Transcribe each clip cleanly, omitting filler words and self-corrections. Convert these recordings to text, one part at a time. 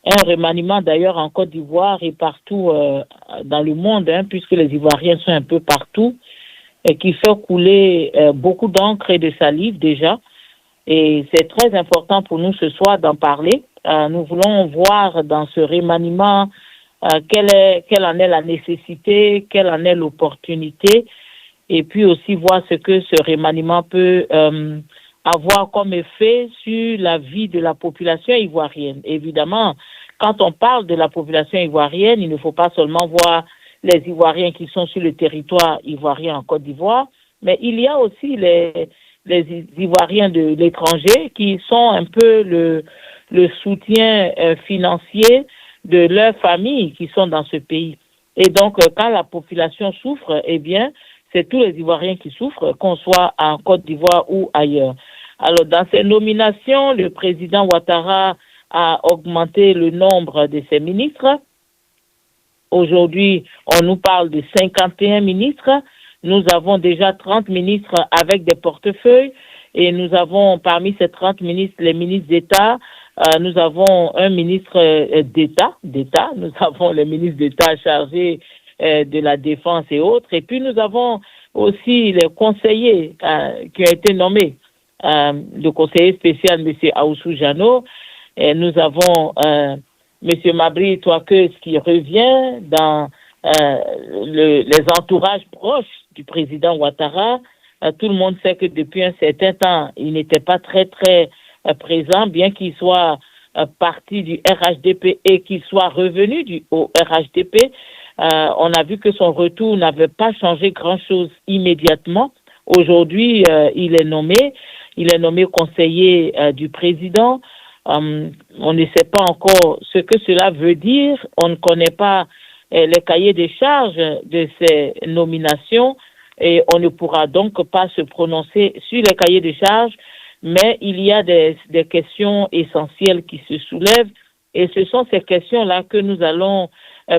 un remaniement d'ailleurs en Côte d'Ivoire et partout dans le monde, puisque les Ivoiriens sont un peu partout, et qui fait couler beaucoup d'encre et de salive déjà. Et c'est très important pour nous ce soir d'en parler. Nous voulons voir dans ce remaniement quelle en est la nécessité, quelle en est l'opportunité, et puis aussi voir ce que ce remaniement peut avoir comme effet sur la vie de la population ivoirienne. Évidemment, quand on parle de la population ivoirienne, il ne faut pas seulement voir les Ivoiriens qui sont sur le territoire ivoirien en Côte d'Ivoire, mais il y a aussi les Ivoiriens de l'étranger qui sont un peu le soutien financier de leurs familles qui sont dans ce pays. Et donc, quand la population souffre, eh bien, c'est tous les Ivoiriens qui souffrent, qu'on soit en Côte d'Ivoire ou ailleurs. Alors, dans ces nominations, le président Ouattara a augmenté le nombre de ses ministres. Aujourd'hui, on nous parle de 51 ministres. Nous avons déjà 30 ministres avec des portefeuilles et nous avons parmi ces 30 ministres les ministres d'État. Nous avons un ministre d'État. Nous avons le ministre d'État chargé de la défense et autres. Et puis nous avons aussi les conseillers qui ont été nommés. Le conseiller spécial, M. Aoussou Jano. Et nous avons M. Mabri Touakeus qui revient dans les entourages proches du président Ouattara. Tout le monde sait que depuis un certain temps, il n'était pas très présent, bien qu'il soit parti du RHDP et qu'il soit revenu au RHDP. On a vu que son retour n'avait pas changé grand-chose immédiatement. Aujourd'hui, il est nommé conseiller du président. On ne sait pas encore ce que cela veut dire. On ne connaît pas les cahiers des charges de ces nominations et on ne pourra donc pas se prononcer sur les cahiers des charges, mais il y a des questions essentielles qui se soulèvent et ce sont ces questions-là que nous allons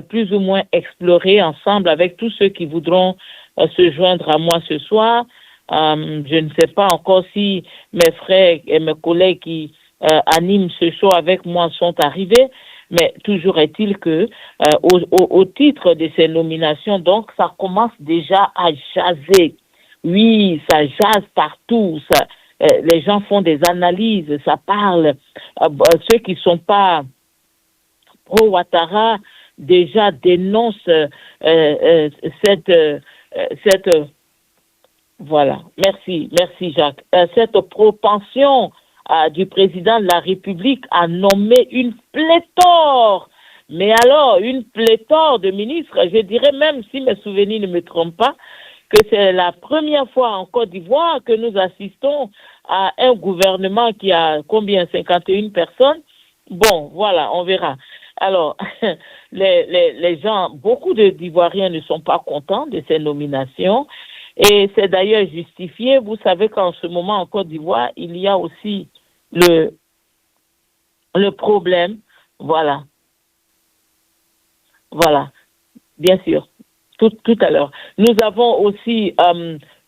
plus ou moins explorer ensemble avec tous ceux qui voudront se joindre à moi ce soir. Je ne sais pas encore si mes frères et mes collègues qui animent ce show avec moi sont arrivés, mais toujours est-il que au titre de ces nominations, donc ça commence déjà à jaser. Oui, ça jase partout, les gens font des analyses, ça parle. Ceux qui ne sont pas pro-Ouattara déjà dénoncent cette voilà, merci Jacques. Cette propension du président de la République à nommer une pléthore, mais alors une pléthore de ministres, je dirais même, si mes souvenirs ne me trompent pas, que c'est la première fois en Côte d'Ivoire que nous assistons à un gouvernement qui a combien, 51 personnes. Bon, voilà, on verra. Alors, les gens, beaucoup d'Ivoiriens ne sont pas contents de ces nominations. Et c'est d'ailleurs justifié. Vous savez qu'en ce moment, en Côte d'Ivoire, il y a aussi le problème. Voilà, bien sûr, tout à l'heure. Nous avons aussi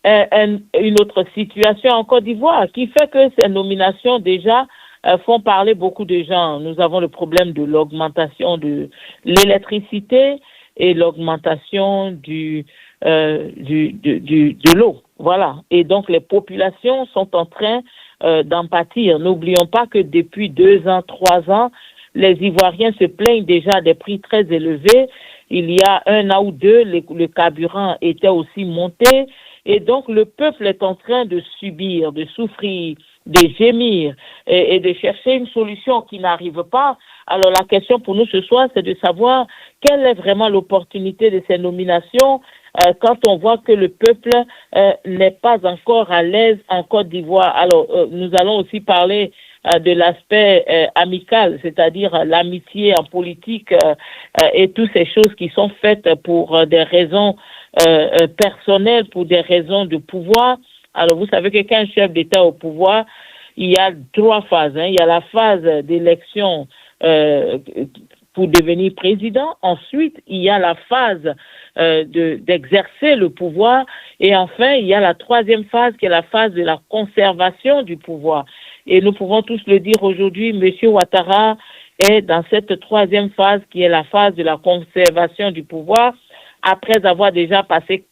une autre situation en Côte d'Ivoire qui fait que ces nominations déjà font parler beaucoup de gens. Nous avons le problème de l'augmentation de l'électricité et l'augmentation de l'eau. Voilà. Et donc, les populations sont en train d'en pâtir. N'oublions pas que depuis 2 ans, 3 ans, les Ivoiriens se plaignent déjà des prix très élevés. Il y a 1 an ou 2, le carburant était aussi monté. Et donc, le peuple est en train de subir, de souffrir, de gémir et de chercher une solution qui n'arrive pas. Alors, la question pour nous ce soir, c'est de savoir quelle est vraiment l'opportunité de ces nominations quand on voit que le peuple n'est pas encore à l'aise en Côte d'Ivoire. Alors, nous allons aussi parler de l'aspect amical, c'est-à-dire l'amitié en politique et toutes ces choses qui sont faites pour des raisons personnelles, pour des raisons de pouvoir. Alors, vous savez que quand un chef d'État au pouvoir, il y a 3 phases. Il y a la phase d'élection pour devenir président. Ensuite, il y a la phase d'exercer le pouvoir. Et enfin, il y a la 3e phase qui est la phase de la conservation du pouvoir. Et nous pouvons tous le dire aujourd'hui, M. Ouattara est dans cette troisième phase qui est la phase de la conservation du pouvoir, après avoir déjà passé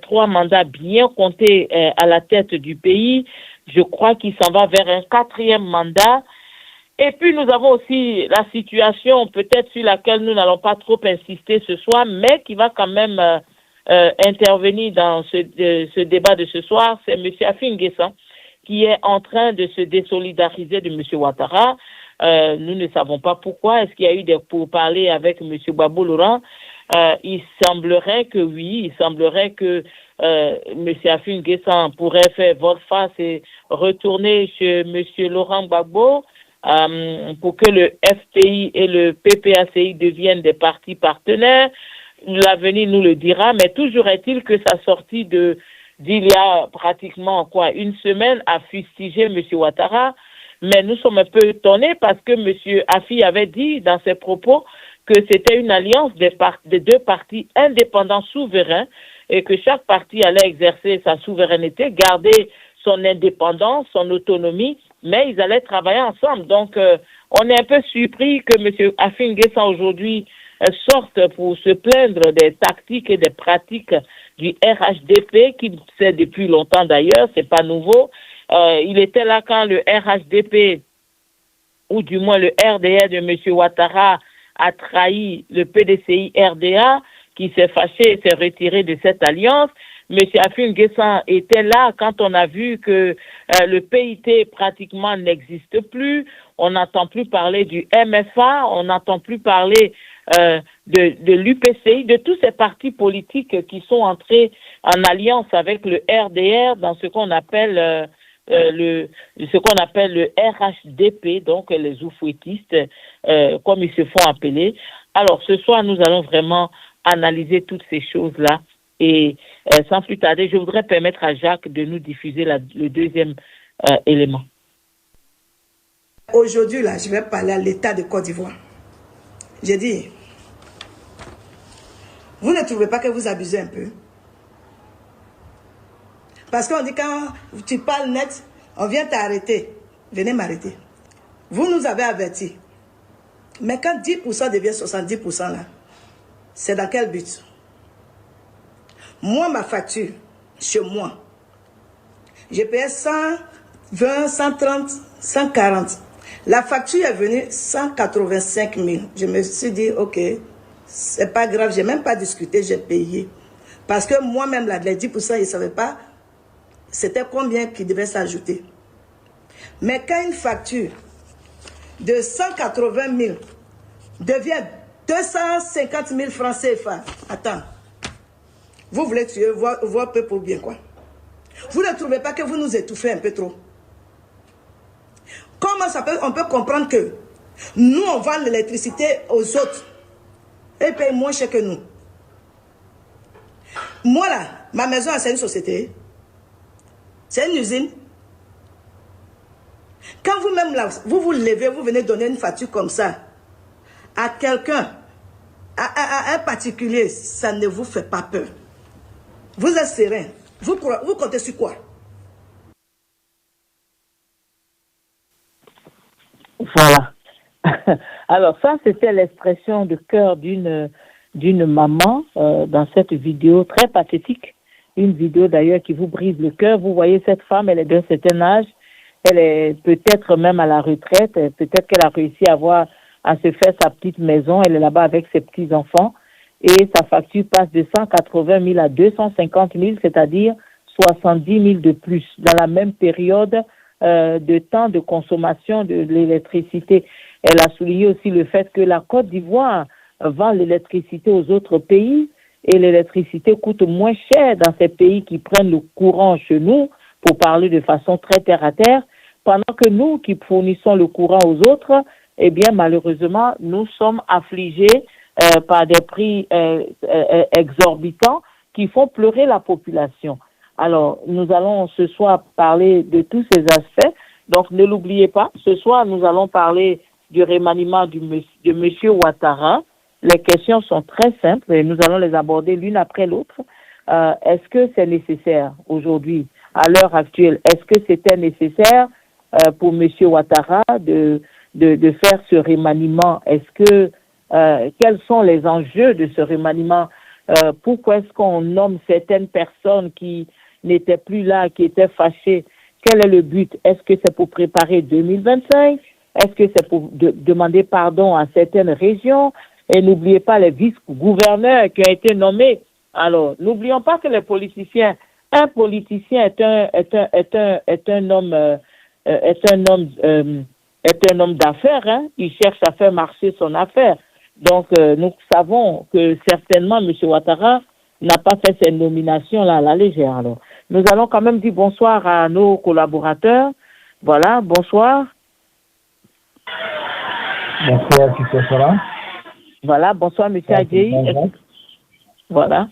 trois mandats bien comptés à la tête du pays. Je crois qu'il s'en va vers un quatrième mandat. Et puis, nous avons aussi la situation, peut-être sur laquelle nous n'allons pas trop insister ce soir, mais qui va quand même intervenir dans ce débat de ce soir, c'est M. Affi N'Guessan, qui est en train de se désolidariser de M. Ouattara. Nous ne savons pas pourquoi. Est-ce qu'il y a eu des pourparlers avec M. Gbagbo Laurent? Il semblerait que oui, il semblerait que M. Affi N'Guessan pourrait faire volte-face et retourner chez M. Laurent Gbagbo pour que le FPI et le PPACI deviennent des partis partenaires. L'avenir nous le dira, mais toujours est-il que sa sortie d'il y a pratiquement une semaine a fustigé M. Ouattara, mais nous sommes un peu étonnés parce que M. Affi avait dit dans ses propos que c'était une alliance des deux partis indépendants souverains et que chaque parti allait exercer sa souveraineté, garder son indépendance, son autonomie, mais ils allaient travailler ensemble. Donc, on est un peu surpris que M. Affi N'Guessan aujourd'hui sorte pour se plaindre des tactiques et des pratiques du RHDP, qui sait depuis longtemps d'ailleurs, c'est pas nouveau. Il était là quand le RHDP, ou du moins le RDR de M. Ouattara, a trahi le PDCI RDA, qui s'est fâché et s'est retiré de cette alliance. M. Affi N'Guessan était là quand on a vu que le PIT pratiquement n'existe plus. On n'entend plus parler du MFA, on n'entend plus parler de l'UPCI, de tous ces partis politiques qui sont entrés en alliance avec le RDR dans ce qu'on appelle le RHDP, donc les oufouettistes, comme ils se font appeler. Alors, ce soir, nous allons vraiment analyser toutes ces choses-là. Et sans plus tarder, je voudrais permettre à Jacques de nous diffuser le deuxième élément. Aujourd'hui, là, je vais parler à l'État de Côte d'Ivoire. J'ai dit, vous ne trouvez pas que vous abusez un peu? Parce qu'on dit quand tu parles net, on vient t'arrêter. Venez m'arrêter. Vous nous avez avertis. Mais quand 10% devient 70%, là, c'est dans quel but? Moi, ma facture, chez moi, j'ai payé 120, 130, 140. La facture est venue 185 000. Je me suis dit, ok, c'est pas grave, j'ai même pas discuté, j'ai payé. Parce que moi-même, là, les 10%, je ne savais pas c'était combien qui devait s'ajouter. Mais quand une facture de 180 000 devient 250 000 francs CFA, attends, vous voulez tuer voir peu pour bien quoi? Vous ne trouvez pas que vous nous étouffez un peu trop? Comment on peut comprendre que nous, on vend l'électricité aux autres et ils payent moins cher que nous? Moi, là, ma maison, c'est une société. C'est une usine. Quand vous-même, là, vous vous levez, vous venez donner une facture comme ça à quelqu'un, à un particulier, ça ne vous fait pas peur. Vous êtes serein. Vous comptez sur quoi? Voilà. Alors ça, c'était l'expression de cœur d'une maman dans cette vidéo très pathétique. Une vidéo d'ailleurs qui vous brise le cœur. Vous voyez cette femme, elle est d'un certain âge. Elle est peut-être même à la retraite. Peut-être qu'elle a réussi à se faire sa petite maison. Elle est là-bas avec ses petits-enfants. Et sa facture passe de 180 000 à 250 000, c'est-à-dire 70 000 de plus dans la même période de temps de consommation de l'électricité. Elle a souligné aussi le fait que la Côte d'Ivoire vend l'électricité aux autres pays et l'électricité coûte moins cher dans ces pays qui prennent le courant chez nous, pour parler de façon très terre-à-terre, pendant que nous qui fournissons le courant aux autres, eh bien malheureusement, nous sommes affligés par des prix exorbitants qui font pleurer la population. Alors, nous allons ce soir parler de tous ces aspects. Donc, ne l'oubliez pas, ce soir, nous allons parler du remaniement de M. Ouattara. Les questions sont très simples et nous allons les aborder l'une après l'autre. Est-ce que c'est nécessaire aujourd'hui, à l'heure actuelle, est-ce que c'était nécessaire pour M. Ouattara de de faire ce remaniement? Quels sont les enjeux de ce remaniement? Pourquoi est-ce qu'on nomme certaines personnes qui n'étaient plus là, qui étaient fâchées? Quel est le but? Est-ce que c'est pour préparer 2025? Est-ce que c'est pour demander pardon à certaines régions? Et n'oubliez pas les vice-gouverneurs qui ont été nommés. Alors, n'oublions pas que les politiciens, un politicien est un homme d'affaires, hein. Il cherche à faire marcher son affaire. Donc, nous savons que certainement M. Ouattara n'a pas fait cette nomination-là à la légère. Alors, nous allons quand même dire bonsoir à nos collaborateurs. Voilà, bonsoir. Bonsoir, Sister Sarah. Voilà, bonsoir, M. Adjei. Voilà.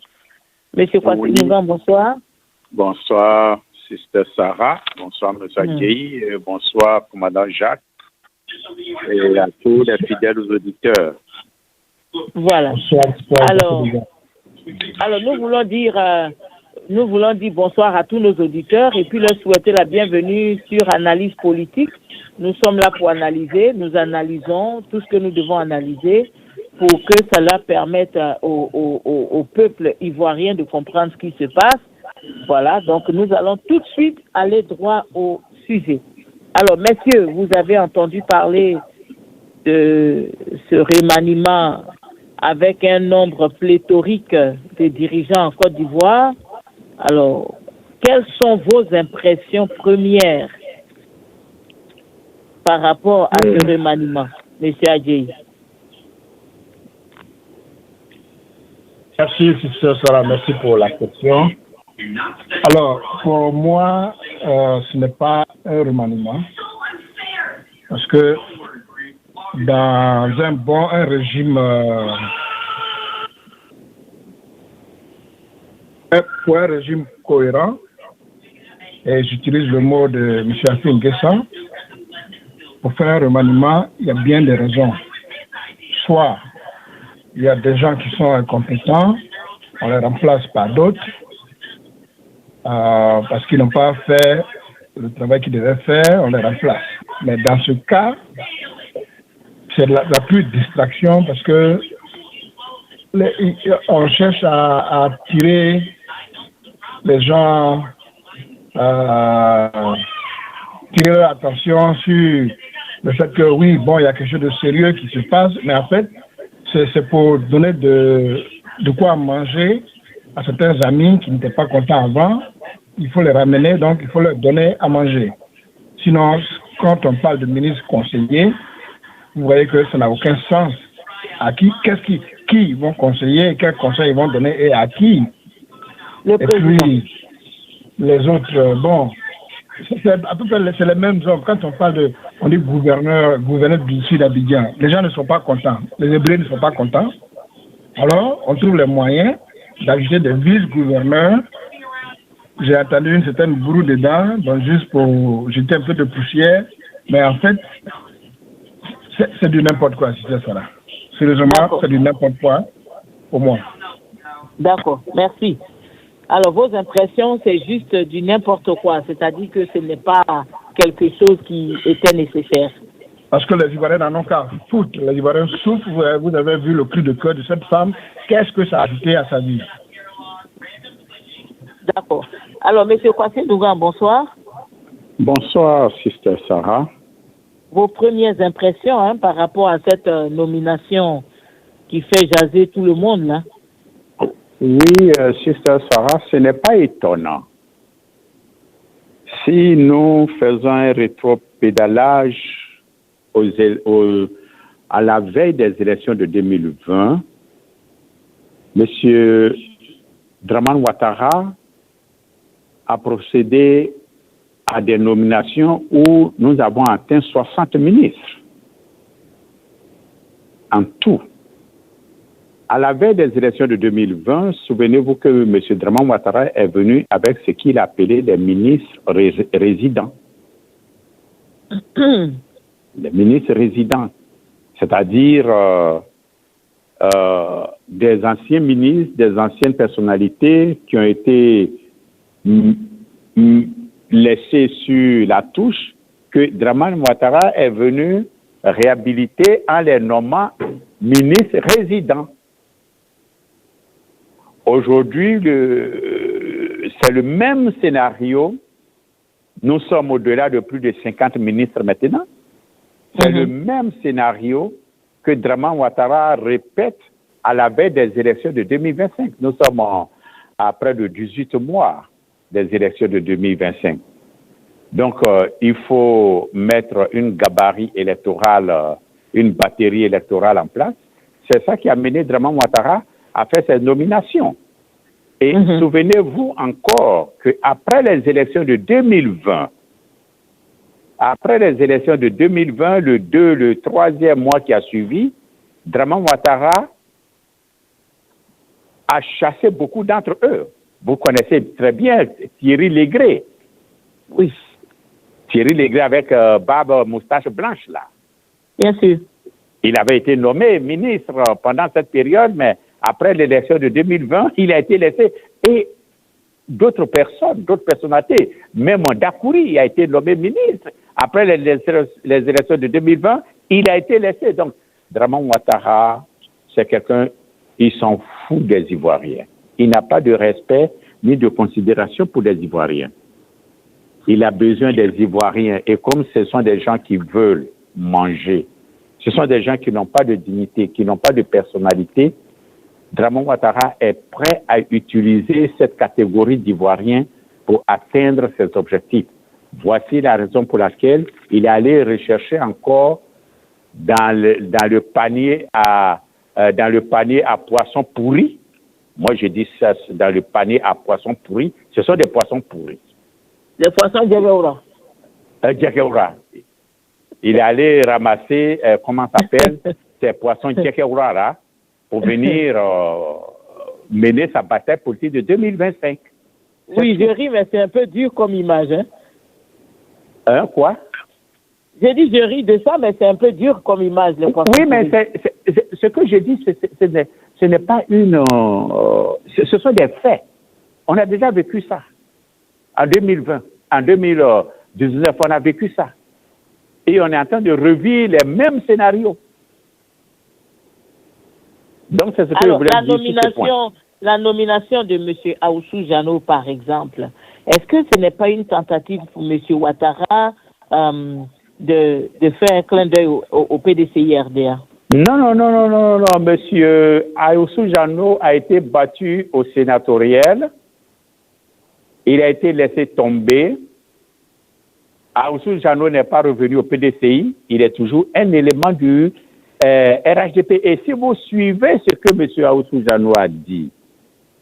M. Kwasi-Nougan, bonsoir. Bonsoir, Sister Sarah. Bonsoir, M. Adjei. Bonsoir, Commandant Jacques. Et à tous les fidèles auditeurs. Voilà. Alors, nous voulons dire bonsoir à tous nos auditeurs et puis leur souhaiter la bienvenue sur Analyse politique. Nous sommes là pour analyser, nous analysons tout ce que nous devons analyser pour que cela permette au peuple ivoirien de comprendre ce qui se passe. Voilà, donc nous allons tout de suite aller droit au sujet. Alors, messieurs, vous avez entendu parler de ce remaniement avec un nombre pléthorique de dirigeants en Côte d'Ivoire. Alors, quelles sont vos impressions premières par rapport à ce remaniement, M. Adjei? Merci, Sister Sarah, merci pour la question. Alors, pour moi, ce n'est pas un remaniement, parce que dans un régime, pour un régime cohérent, et j'utilise le mot de M. Assimi Nguessa, pour faire un remaniement, il y a bien des raisons. Soit il y a des gens qui sont incompétents, on les remplace par d'autres, parce qu'ils n'ont pas fait le travail qu'ils devaient faire, on les remplace. Mais dans ce cas, c'est la plus distraction parce que on cherche à attirer les gens, tirer leur attention sur le fait que oui, bon, il y a quelque chose de sérieux qui se passe, mais en fait, c'est pour donner de quoi manger à certains amis qui n'étaient pas contents avant. Il faut les ramener, donc il faut leur donner à manger. Sinon, quand on parle de ministres conseillers, vous voyez que ça n'a aucun sens. À qui ils vont conseiller, quels conseils ils vont donner et à qui? Et puis, les autres, bon, c'est à peu près c'est les mêmes hommes. Quand on dit gouverneur du Sud Abidjan, les gens ne sont pas contents. Les Hébreux ne sont pas contents. Alors, on trouve les moyens d'ajouter des vice-gouverneurs. J'ai entendu une certaine bourre dedans, donc juste pour jeter un peu de poussière. Mais en fait, c'est du n'importe quoi, si c'est ça là. Sérieusement, c'est du n'importe quoi pour moi. D'accord, merci. Alors, vos impressions, c'est juste du n'importe quoi, c'est-à-dire que ce n'est pas quelque chose qui était nécessaire. Parce que les Ivoiriens n'en ont qu'à foutre. Les Ivoiriens souffrent. Vous avez vu le cri de cœur de cette femme. Qu'est-ce que ça a ajouté à sa vie? D'accord. Alors, M. Kwasi-Nougan, bonsoir. Bonsoir, Sister Sarah. Vos premières impressions par rapport à cette nomination qui fait jaser tout le monde, là? Oui, Sister Sarah, ce n'est pas étonnant. Si nous faisons un rétropédalage à la veille des élections de 2020, M. Dramane Ouattara a procédé à des nominations où nous avons atteint 60 ministres en tout. À la veille des élections de 2020, souvenez-vous que M. Dramane Ouattara est venu avec ce qu'il appelait les ministres résidents. Les ministres résidents, c'est-à-dire des anciens ministres, des anciennes personnalités qui ont été laissés sur la touche, que Dramane Ouattara est venu réhabilités en les nommant ministres résidents. Aujourd'hui, c'est le même scénario. Nous sommes au-delà de plus de 50 ministres maintenant. C'est le même scénario que Draman Ouattara répète à la veille des élections de 2025. Nous sommes à près de 18 mois des élections de 2025. Donc, il faut mettre une gabarit électorale, une batterie électorale en place. C'est ça qui a mené Draman Ouattara à faire cette nomination. Et souvenez-vous encore qu'après les élections de 2020, le troisième mois qui a suivi, Draman Ouattara a chassé beaucoup d'entre eux. Vous connaissez très bien Thierry Légré. Oui. Thierry Légré avec barbe moustache blanche, là. Bien sûr. Il avait été nommé ministre pendant cette période, mais après l'élection de 2020, il a été laissé. Et d'autres personnes, d'autres personnalités, même Dakouri a été nommé ministre. Après les élections de 2020, il a été laissé. Donc, Draman Ouattara, c'est quelqu'un, il s'en fout des Ivoiriens. Il n'a pas de respect ni de considération pour les Ivoiriens. Il a besoin des Ivoiriens. Et comme ce sont des gens qui veulent manger, ce sont des gens qui n'ont pas de dignité, qui n'ont pas de personnalité, Draman Ouattara est prêt à utiliser cette catégorie d'Ivoiriens pour atteindre ses objectifs. Voici la raison pour laquelle il est allé rechercher encore dans le panier à poissons pourris. Moi, je dis ça, dans le panier à poissons pourris. Ce sont des poissons pourris. Les poissons Djakeoura. Djakeoura. Il est allé ramasser, comment ça s'appelle, ces poissons Djakeoura là, pour venir mener sa bataille politique de 2025. Oui, je ris, mais c'est un peu dur comme image. Hein? Quoi? J'ai dit je ris de ça, mais c'est un peu dur comme image. Les poissons oui, mais ce que je dis, ce n'est pas une... ce sont des faits. On a déjà vécu ça. En 2020, en 2019, on a vécu ça. Et on est en train de revivre les mêmes scénarios. Donc, c'est ce que je voulais dire. La nomination de M. Aoussou Jano, par exemple, est-ce que ce n'est pas une tentative pour M. Ouattara de faire un clin d'œil au PDCI RDA? Non. M. Aoussou Jano a été battu au sénatorial. Il a été laissé tomber. Aoussou Jano n'est pas revenu au PDCI. Il est toujours un élément du RHDP. Et si vous suivez ce que M. Aoussou Jano a dit,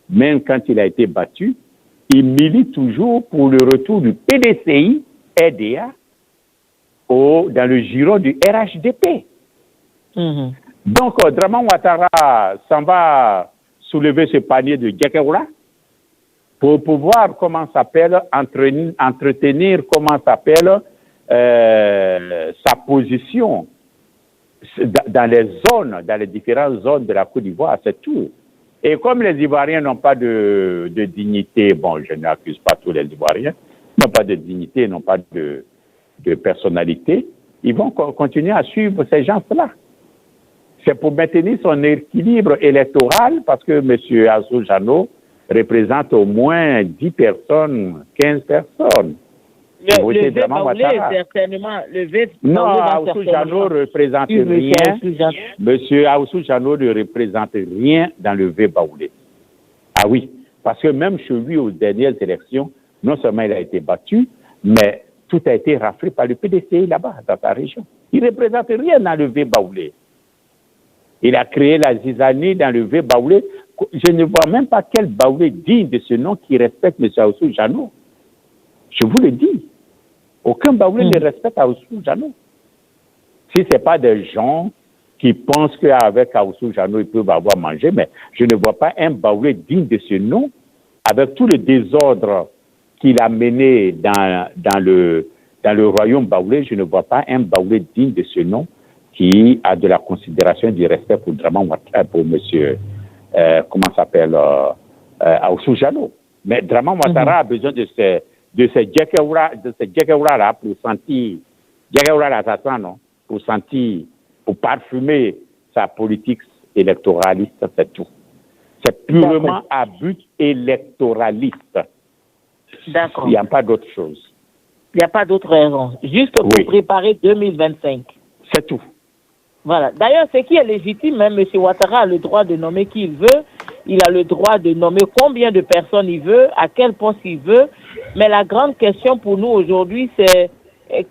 même quand il a été battu, il milite toujours pour le retour du PDCI, RDA, dans le giron du RHDP. Donc, Draman Ouattara s'en va soulever ce panier de Djakeoura pour pouvoir, entretenir, sa position dans les différentes zones de la Côte d'Ivoire, c'est tout. Et comme les Ivoiriens n'ont pas de dignité, bon, je n'accuse pas tous les Ivoiriens, n'ont pas de dignité, n'ont pas de personnalité, ils vont continuer à suivre ces gens-là. C'est pour maintenir son équilibre électoral, parce que M. Aoussou Jano représente au moins 10 personnes, 15 personnes. Le V Baoulé, certainement. Non, Aoussou Jano ne représente rien. Monsieur Aoussou Jano ne représente rien dans le V Baoulé. Ah oui, parce que même chez lui, aux dernières élections, non seulement il a été battu, mais tout a été raflé par le PDCI là-bas, dans sa région. Il ne représente rien dans le V Baoulé. Il a créé la zizanie dans le V Baoulé. Je ne vois même pas quel Baoulé digne de ce nom qui respecte M. Aoussou Jano. Je vous le dis. Aucun Baoulé ne respecte Aoussou Jano. Si ce n'est pas des gens qui pensent qu'avec Aoussou Jano, ils peuvent avoir mangé, mais je ne vois pas un Baoulé digne de ce nom, avec tout le désordre qu'il a mené dans le royaume Baoulé. Je ne vois pas un Baoulé digne de ce nom qui a de la considération et du respect pour Draman Ouattara, pour monsieur, Aoussou Jano. Mais Draman Ouattara a besoin de ces Djakeoura là pour sentir. Djakeoura là, ça sent, non? pour sentir, pour parfumer sa politique électoraliste, c'est tout. C'est purement à but électoraliste. D'accord. Il n'y a pas d'autre chose. Il n'y a pas d'autre raison. Juste pour préparer 2025. C'est tout. Voilà. D'ailleurs, ce qui est légitime, hein, M. Ouattara a le droit de nommer qui il veut. Il a le droit de nommer combien de personnes il veut, à quel poste il veut. Mais la grande question pour nous aujourd'hui, c'est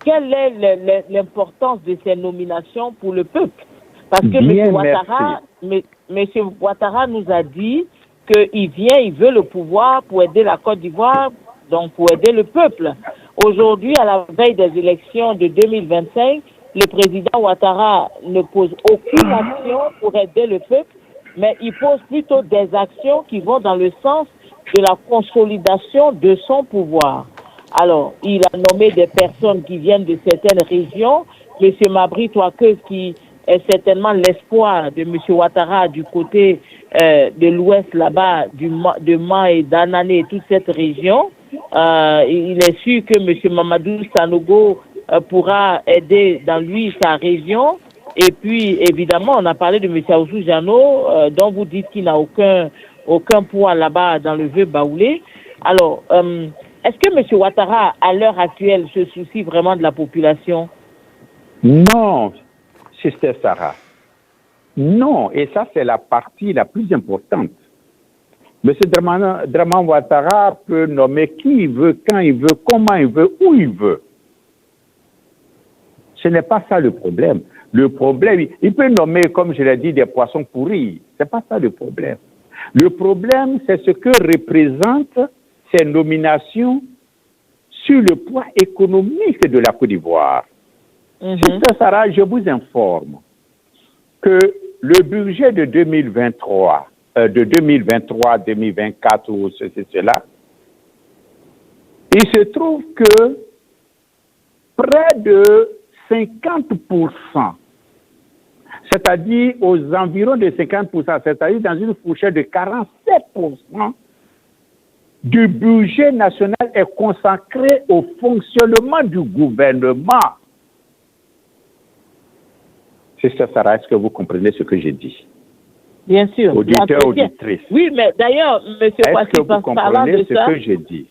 quelle est l'importance de ces nominations pour le peuple? Parce que M. Ouattara nous a dit qu'il vient, il veut le pouvoir pour aider la Côte d'Ivoire, donc pour aider le peuple. Aujourd'hui, à la veille des élections de 2025, le président Ouattara ne pose aucune action pour aider le peuple, mais il pose plutôt des actions qui vont dans le sens de la consolidation de son pouvoir. Alors, il a nommé des personnes qui viennent de certaines régions. M. Mabry Touakeuse, qui est certainement l'espoir de M. Ouattara du côté de l'ouest là-bas, de Man et d'Anané et toute cette région. Il est sûr que M. Mamadou Sanogo pourra aider dans lui sa région. Et puis, évidemment, on a parlé de M. Aouzou Jano, dont vous dites qu'il n'a aucun poids là-bas dans le vieux Baoulé. Alors, est-ce que M. Ouattara, à l'heure actuelle, se soucie vraiment de la population? Non, Sister Sarah. Non, et ça, c'est la partie la plus importante. M. Draman Ouattara peut nommer qui il veut, quand il veut, comment il veut, où il veut. Ce n'est pas ça le problème. Le problème, il peut nommer, comme je l'ai dit, des poissons pourris. Ce n'est pas ça le problème. Le problème, c'est ce que représentent ces nominations sur le poids économique de la Côte d'Ivoire. Sister Sarah, je vous informe que le budget de 2023, 2024 ou cela, il se trouve que près de 50%, c'est-à-dire aux environs de 50%, c'est-à-dire dans une fourchette de 47%, du budget national est consacré au fonctionnement du gouvernement. C'est ça, Sarah, est-ce que vous comprenez ce que j'ai dit? Bien sûr. Auditeur, auditrice. Oui, mais d'ailleurs, M. Est-ce que vous comprenez ce que j'ai dit?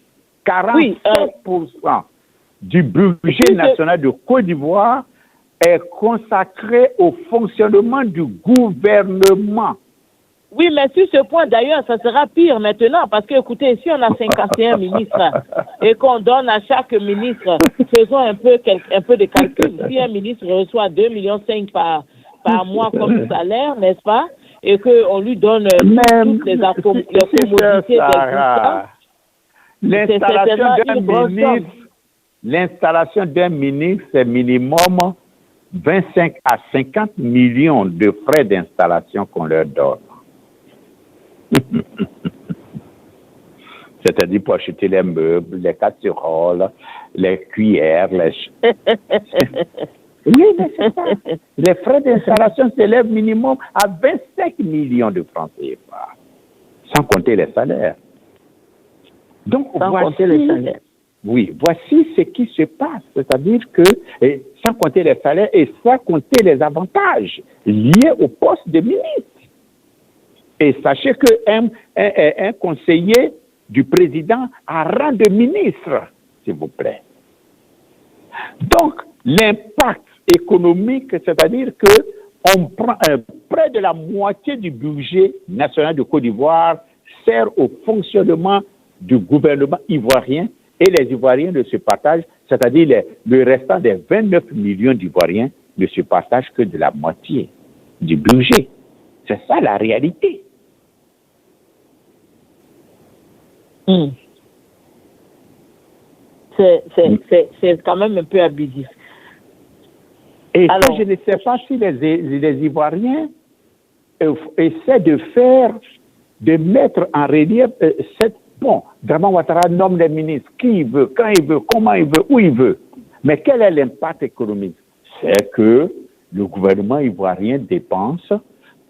47% du budget national de Côte d'Ivoire est consacré au fonctionnement du gouvernement. Oui, mais sur ce point, d'ailleurs, ça sera pire maintenant, parce que, écoutez, si on a 51 ministres et qu'on donne à chaque ministre, faisons un peu de calcul. Si un ministre reçoit 2,5 millions par mois comme salaire, n'est-ce pas, et qu'on lui donne toutes les commodités l'installation d'un ministre, c'est minimum 25 à 50 millions de frais d'installation qu'on leur donne. C'est-à-dire pour acheter les meubles, les casseroles, les cuillères, Oui, mais c'est ça. Les frais d'installation s'élèvent minimum à 25 millions de francs CFA, sans compter les salaires. Donc, voici ce qui se passe. C'est-à-dire que, sans compter les salaires et sans compter les avantages liés au poste de ministre. Et sachez qu'un conseiller du président a rang de ministre, s'il vous plaît. Donc, l'impact économique, c'est-à-dire que on prend près de la moitié du budget national de Côte d'Ivoire sert au fonctionnement du gouvernement ivoirien et les Ivoiriens ne se partagent, c'est-à-dire le restant des 29 millions d'Ivoiriens ne se partagent que de la moitié du budget. C'est ça la réalité. C'est quand même un peu abusif. Et alors, je ne sais pas si les Ivoiriens essaient de mettre en relief Draman Ouattara nomme les ministres, qui il veut, quand il veut, comment il veut, où il veut. Mais quel est l'impact économique? C'est que le gouvernement ivoirien dépense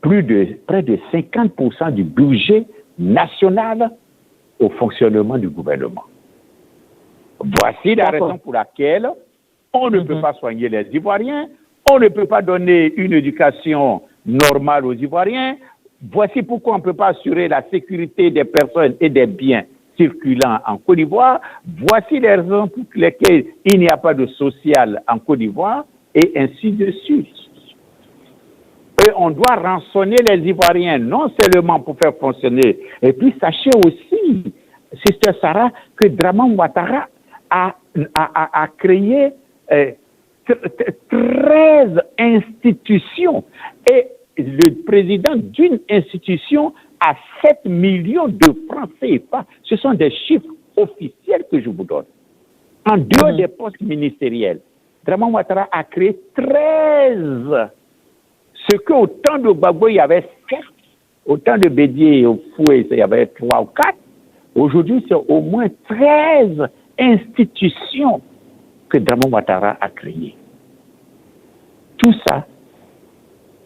près de 50% du budget national au fonctionnement du gouvernement. Voici la raison pour laquelle on ne peut pas soigner les Ivoiriens, On ne peut pas donner une éducation normale aux Ivoiriens. Voici pourquoi on ne peut pas assurer la sécurité des personnes et des biens circulant en Côte d'Ivoire. Voici les raisons pour lesquelles il n'y a pas de social en Côte d'Ivoire, et ainsi de suite. Et on doit rançonner les Ivoiriens, non seulement pour faire fonctionner. Et puis sachez aussi, Sister Sarah, que Dramane Ouattara a créé 13 institutions. Et le président d'une institution a 7 millions de francs CFA. Ce sont des chiffres officiels que je vous donne. En dehors des postes ministériels, Dramane Ouattara a créé 13. Ce qu'au temps de Gbagbo, il y avait 7. Au temps de Bédié et au Fouet, il y avait 3 ou 4. Aujourd'hui, c'est au moins 13 institutions que Dramane Ouattara a créées. Tout ça,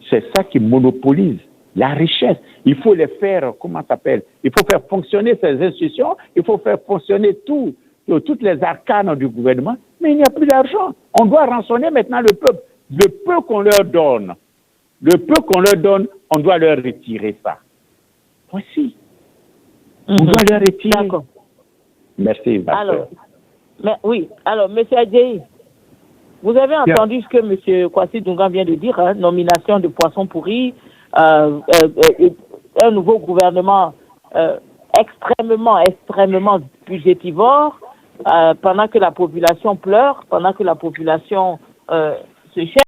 c'est ça qui monopolise la richesse. Il faut les faire, comment ça s'appelle? Il faut faire fonctionner ces institutions, il faut faire fonctionner toutes les arcanes du gouvernement, mais il n'y a plus d'argent. On doit rançonner maintenant le peuple. Le peu qu'on leur donne, on doit leur retirer ça. Voici. On doit leur retirer. D'accord. Merci, alors, M. Adjaye, vous avez entendu ce que M. Kwasi Dunga vient de dire, hein, nomination de poisson pourri, un nouveau gouvernement extrêmement budgétivore, pendant que la population pleure, pendant que la population se cherche.